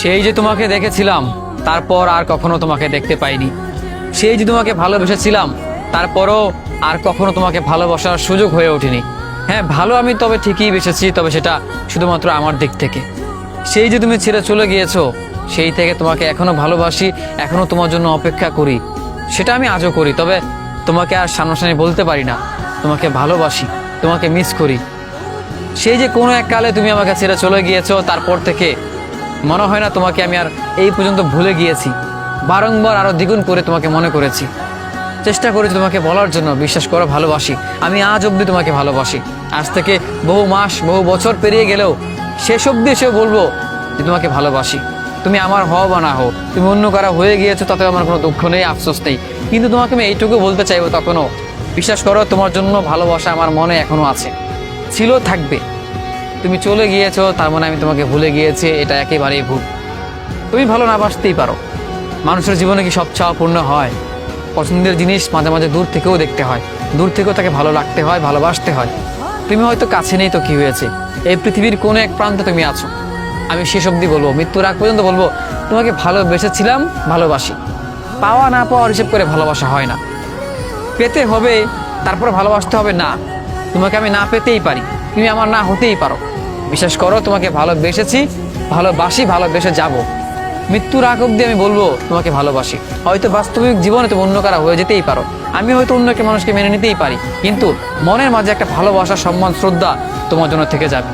সেই যে তোমাকে দেখেছিলাম, তারপর আর কখনো তোমাকে দেখতে পাইনি। সেই যে তোমাকে ভালোবেসেছিলাম, তারপরও আর কখনো তোমাকে ভালোবাসার সুযোগ হয়ে ওঠেনি। হ্যাঁ, ভালো আমি তবে ঠিকই বেসেছি, তবে সেটা শুধুমাত্র আমার দিক থেকে। সেই যে তুমি ছেড়ে চলে গিয়েছো, সেই থেকে তোমাকে এখনো ভালোবাসি, এখনো তোমার জন্য অপেক্ষা করি। সেটা আমি আজও করি, তবে তোমাকে আর সামনাসামনি বলতে পারি না। তোমাকে ভালোবাসি, তোমাকে মিস করি। সেই যে কোনো এক কালে তুমি আমাকে ছেড়ে চলে গিয়েছো, তারপর থেকে মনে হয় না তোমাকে আমি আর এই পর্যন্ত ভুলে গিয়েছি। বারংবার আরো দ্বিগুণ করে তোমাকে মনে করেছি, চেষ্টা করেছি তোমাকে বলার জন্য। বিশ্বাস করো, ভালোবাসি। আমি আজ অবধি তোমাকে ভালোবাসি। আজ থেকে বহু মাস, বহু বছর পেরিয়ে গেলেও শেষ অবধি এসেও বলবো যে তোমাকে ভালোবাসি। তুমি আমার হও বা না হও, তুমি অন্য কারা হয়ে গিয়েছো, তাতে আমার কোনো দুঃখ নেই, আফসোস নেই। কিন্তু তোমাকে আমি এইটুকু বলতে চাইবো, তখনও বিশ্বাস করো, তোমার জন্য ভালোবাসা আমার মনে এখনো আছে, ছিল, থাকবে। তুমি চলে গিয়েছো, তার মানে আমি তোমাকে ভুলে গিয়েছি, এটা একেবারেই ভুল। তুমি ভালো না বাসতেই পারো। মানুষের জীবনে কি সব চাওয়া পূর্ণ হয়? পছন্দের জিনিস মাঝে মাঝে দূর থেকেও দেখতে হয়, দূর থেকেও তাকে ভালো লাগতে হয়, ভালোবাসতে হয়। তুমি হয়তো কাছে নেই, তো কি হয়েছে? এই পৃথিবীর কোনো এক প্রান্তে তুমি আছো। আমি শেষ অবধি বলবো, মৃত্যুর আগ পর্যন্ত বলবো, তোমাকে ভালোবেসেছিলাম, ভালোবাসি। পাওয়া না পাওয়ার হিসেব করে ভালোবাসা হয় না। পেতে হবে, তারপরে ভালোবাসতে হবে না। তোমাকে আমি না পেতেই পারি, তুমি আমার না হতেই পারো। বিশ্বাস করো, তোমাকে ভালোবেসেছি, ভালোবাসি, ভালোবেসে যাব। মৃত্যুর আগ অব্দি আমি বলবো তোমাকে ভালোবাসি। হয়তো বাস্তবিক জীবনে তুমি অন্য কারা হয়ে যেতেই পারো, আমি হয়তো অন্য একটা মানুষকে মেনে নিতেই পারি, কিন্তু মনের মাঝে একটা ভালোবাসা, সম্মান, শ্রদ্ধা তোমার জন্য থেকে যাবে।